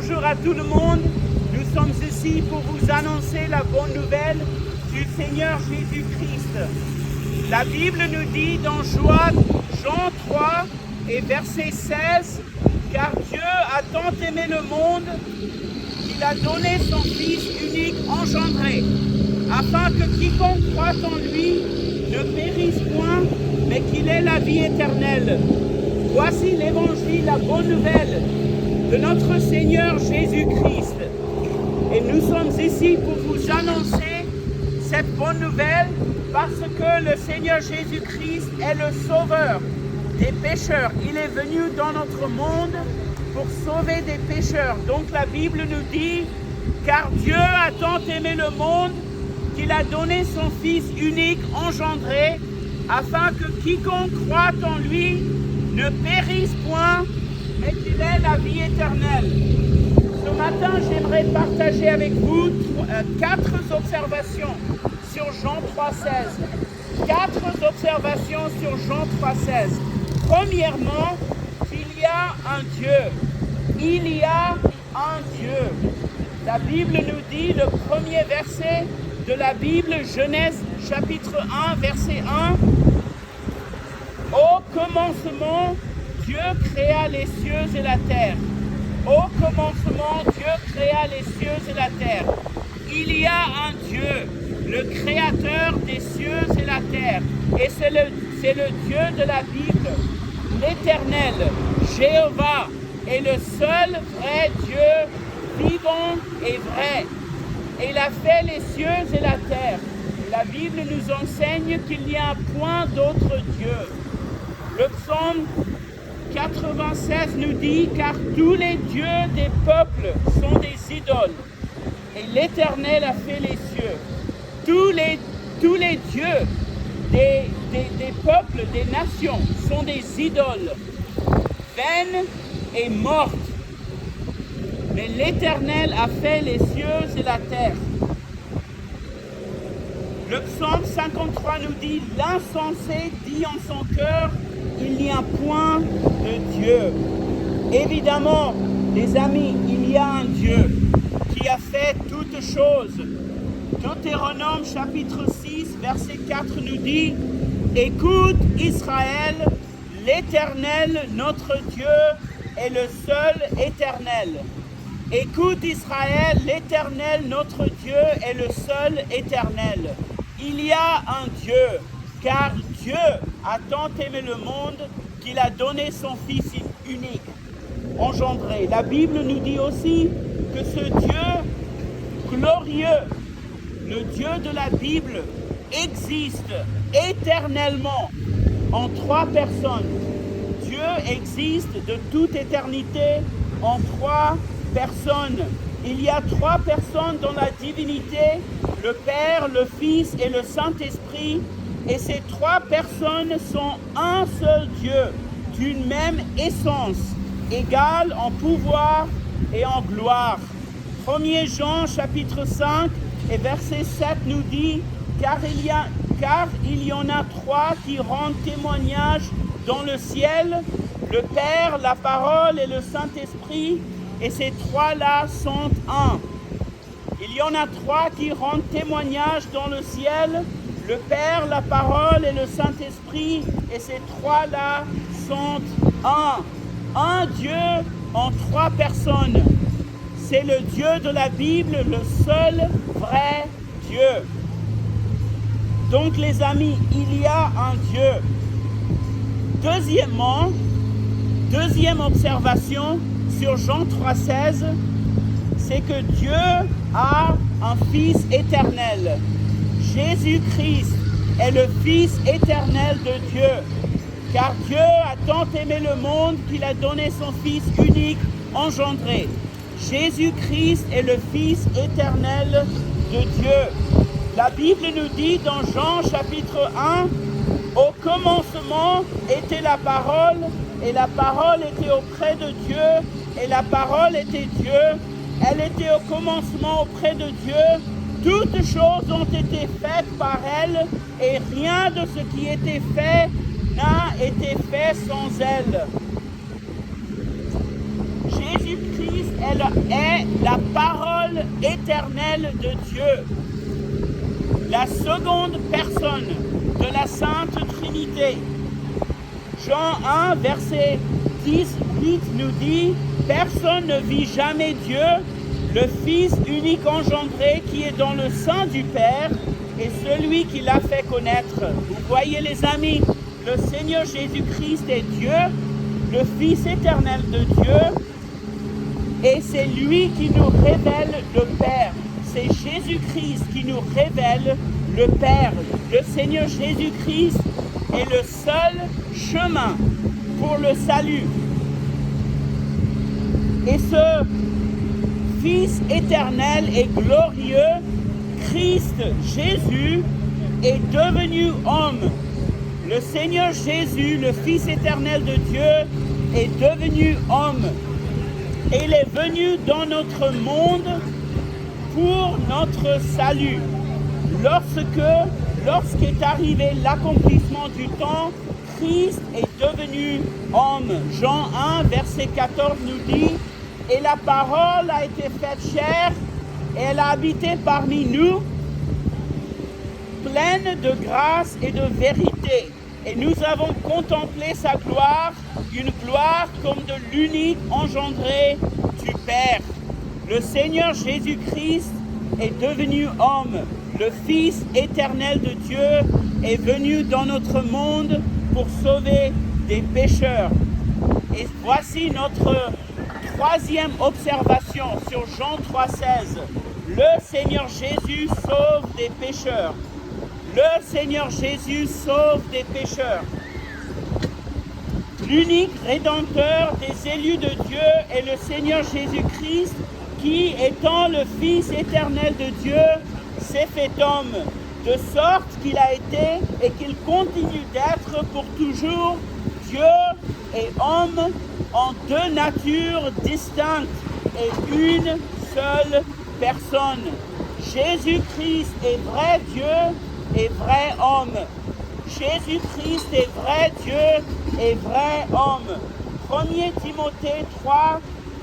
Bonjour à tout le monde. Nous sommes ici pour vous annoncer la bonne nouvelle du Seigneur Jésus-Christ. La Bible nous dit dans Jean 3 et verset 16, « Car Dieu a tant aimé le monde qu'il a donné son Fils unique engendré, afin que quiconque croit en lui ne périsse point, mais qu'il ait la vie éternelle. » Voici l'évangile, la bonne nouvelle de notre Seigneur Jésus-Christ. Et nous sommes ici pour vous annoncer cette bonne nouvelle parce que le Seigneur Jésus-Christ est le sauveur des pécheurs. Il est venu dans notre monde pour sauver des pécheurs. Donc la Bible nous dit, car Dieu a tant aimé le monde qu'il a donné son Fils unique engendré, afin que quiconque croit en lui ne périsse point, mais qu'il ait la vie éternelle. Ce matin, j'aimerais partager avec vous 4 observations sur Jean 3,16. 4 observations sur Jean 3,16. Premièrement, qu'il y a un Dieu. Il y a un Dieu. La Bible nous dit, le premier verset de la Bible, Genèse chapitre 1, verset 1. Au commencement, Dieu créa les cieux et la terre. Au commencement, Dieu créa les cieux et la terre. Il y a un Dieu, le créateur des cieux et la terre. Et c'est le Dieu de la Bible, l'Éternel, Jéhovah, est le seul vrai Dieu, vivant et vrai. Et il a fait les cieux et la terre. Et la Bible nous enseigne qu'il n'y a point d'autre Dieu. Le psaume 96 nous dit, car tous les dieux des peuples sont des idoles, et l'Éternel a fait les cieux. Tous les dieux des peuples, des nations, sont des idoles, vaines et mortes. Mais l'Éternel a fait les cieux et la terre. Le psaume 53 nous dit, l'insensé dit en son cœur, il n'y a point de Dieu. Évidemment, les amis, il y a un Dieu qui a fait toutes choses. Deutéronome chapitre 6, verset 4 nous dit, écoute Israël, l'Éternel, notre Dieu, est le seul éternel. Écoute Israël, l'Éternel, notre Dieu, est le seul éternel. Il y a un Dieu, car Dieu a tant aimé le monde qu'il a donné son Fils unique, engendré. La Bible nous dit aussi que ce Dieu glorieux, le Dieu de la Bible, existe éternellement en 3 personnes. Dieu existe de toute éternité en 3 personnes. Il y a 3 personnes dans la divinité, le Père, le Fils et le Saint-Esprit. Et ces 3 personnes sont un seul Dieu, d'une même essence, égale en pouvoir et en gloire. 1 Jean chapitre 5 et verset 7 nous dit, car il y en a 3 qui rendent témoignage dans le ciel, le Père, la parole et le Saint-Esprit, et ces 3-là sont un. Il y en a 3 qui rendent témoignage dans le ciel, le Père, la parole et le Saint-Esprit, et ces 3-là sont un. Un Dieu en 3 personnes. C'est le Dieu de la Bible, le seul vrai Dieu. Donc les amis, il y a un Dieu. Deuxième observation sur Jean 3,16, c'est que Dieu a un Fils éternel. Jésus-Christ est le Fils éternel de Dieu, car Dieu a tant aimé le monde qu'il a donné son Fils unique engendré. Jésus-Christ est le Fils éternel de Dieu. La Bible nous dit dans Jean chapitre 1, au commencement était la parole, et la parole était auprès de Dieu, et la parole était Dieu. Elle était au commencement auprès de Dieu. Toutes choses ont été faites par elle, et rien de ce qui était fait n'a été fait sans elle. Jésus-Christ est est la parole éternelle de Dieu, la seconde personne de la Sainte Trinité. Jean 1, verset 18 nous dit « Personne ne vit jamais Dieu, le Fils unique engendré qui est dans le sein du Père et celui qui l'a fait connaître. » Vous voyez les amis, le Seigneur Jésus-Christ est Dieu, le Fils éternel de Dieu, et c'est lui qui nous révèle le Père. C'est Jésus-Christ qui nous révèle le Père. Le Seigneur Jésus-Christ est le seul chemin pour le salut. Et ce Fils éternel et glorieux, Christ Jésus, est devenu homme. Le Seigneur Jésus, le Fils éternel de Dieu, est devenu homme. Et il est venu dans notre monde pour notre salut. Lorsqu'est arrivé l'accomplissement du temps, Christ est devenu homme. Jean 1, verset 14 nous dit « Et la parole a été faite chair, et elle a habité parmi nous, pleine de grâce et de vérité. Et nous avons contemplé sa gloire, une gloire comme de l'unique engendré du Père. » Le Seigneur Jésus-Christ est devenu homme. Le Fils éternel de Dieu est venu dans notre monde pour sauver des pécheurs. Et voici notre troisième observation sur Jean 3,16. Le Seigneur Jésus sauve des pécheurs. Le Seigneur Jésus sauve des pécheurs. L'unique rédempteur des élus de Dieu est le Seigneur Jésus-Christ qui, étant le Fils éternel de Dieu, s'est fait homme, de sorte qu'il a été et qu'il continue d'être pour toujours Dieu et homme en deux natures distinctes et une seule personne. Jésus-Christ est vrai Dieu et vrai homme. Jésus-Christ est vrai Dieu et vrai homme. 1 Timothée 3,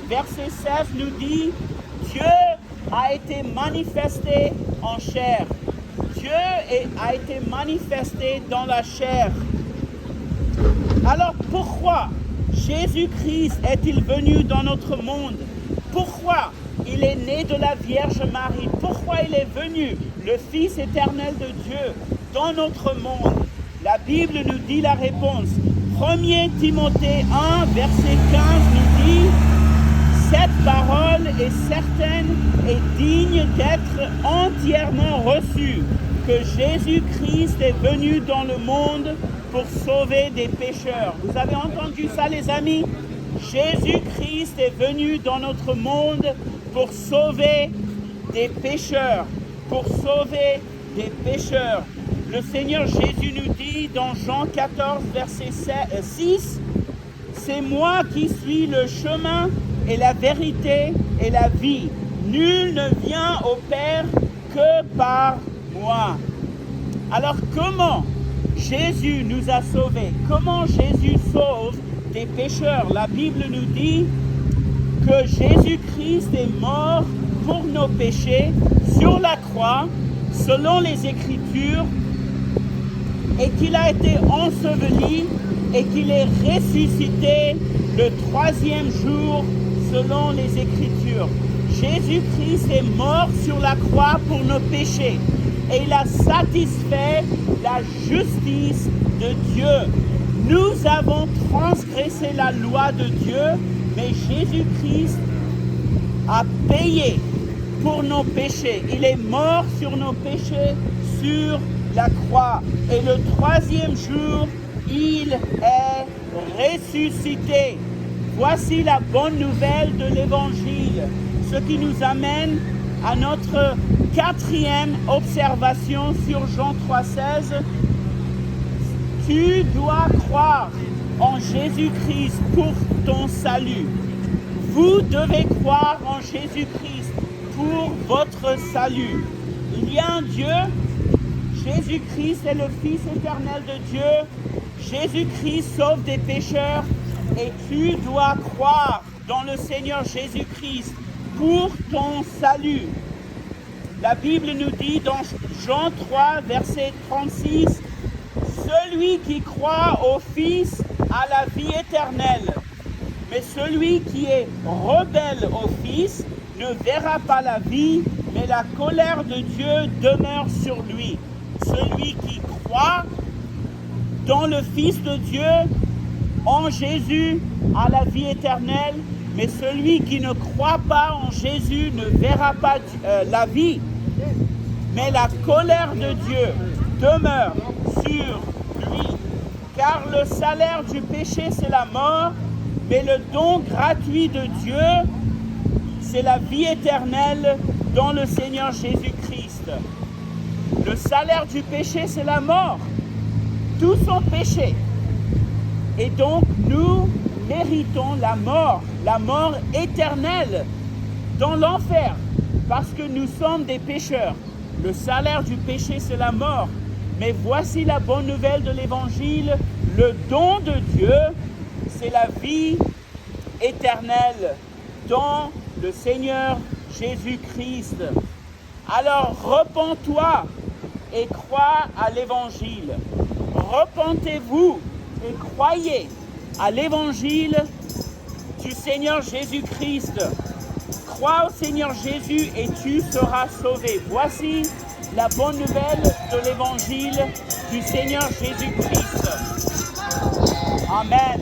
verset 16 nous dit « Dieu a été manifesté en chair. » Dieu a été manifesté dans la chair. Alors pourquoi Jésus-Christ est-il venu dans notre monde? Pourquoi il est né de la Vierge Marie? Pourquoi il est venu, le Fils éternel de Dieu, dans notre monde? La Bible nous dit la réponse. 1 Timothée 1, verset 15 nous dit « Cette parole est certaine et digne d'être entièrement reçue, que Jésus-Christ est venu dans le monde pour sauver des pécheurs. » Vous avez entendu ça, les amis? Jésus-Christ est venu dans notre monde pour sauver des pécheurs. Pour sauver des pécheurs. Le Seigneur Jésus nous dit dans Jean 14, verset 6, « C'est moi qui suis le chemin et la vérité et la vie. Nul ne vient au Père que par moi. » Alors comment Jésus nous a sauvés? Comment Jésus sauve des pécheurs? La Bible nous dit que Jésus-Christ est mort pour nos péchés sur la croix, selon les Écritures, et qu'il a été enseveli et qu'il est ressuscité le troisième jour selon les Écritures. Jésus-Christ est mort sur la croix pour nos péchés et il a satisfait la justice de Dieu. Nous avons transgressé la loi de Dieu, mais Jésus-Christ a payé pour nos péchés. Il est mort sur nos péchés sur la croix. Et le troisième jour, il est ressuscité. Voici la bonne nouvelle de l'Évangile, ce qui nous amène à notre quatrième observation sur Jean 3,16. Tu dois croire en Jésus-Christ pour ton salut. Vous devez croire en Jésus-Christ pour votre salut. Il y a un Dieu, Jésus-Christ est le Fils éternel de Dieu. Jésus-Christ sauve des pécheurs et tu dois croire dans le Seigneur Jésus-Christ pour ton salut. La Bible nous dit dans Jean 3, verset 36, « Celui qui croit au Fils a la vie éternelle, mais celui qui est rebelle au Fils ne verra pas la vie, mais la colère de Dieu demeure sur lui. Celui qui croit dans le Fils de Dieu, en Jésus, a la vie éternelle, mais celui qui ne croit pas en Jésus ne verra pas la vie, mais la colère de Dieu demeure sur lui. Car le salaire du péché, c'est la mort, mais le don gratuit de Dieu, c'est la vie éternelle dans le Seigneur Jésus-Christ. Le salaire du péché, c'est la mort. Tous sont péchés. Et donc, nous méritons la mort éternelle dans l'enfer, parce que nous sommes des pécheurs. Le salaire du péché, c'est la mort. Mais voici la bonne nouvelle de l'Évangile. Le don de Dieu, c'est la vie éternelle dans le Seigneur Jésus-Christ. Alors, repens-toi et crois à l'Évangile. Repentez-vous et croyez à l'Évangile du Seigneur Jésus-Christ. Crois au Seigneur Jésus et tu seras sauvé. Voici la bonne nouvelle de l'Évangile du Seigneur Jésus-Christ. Amen.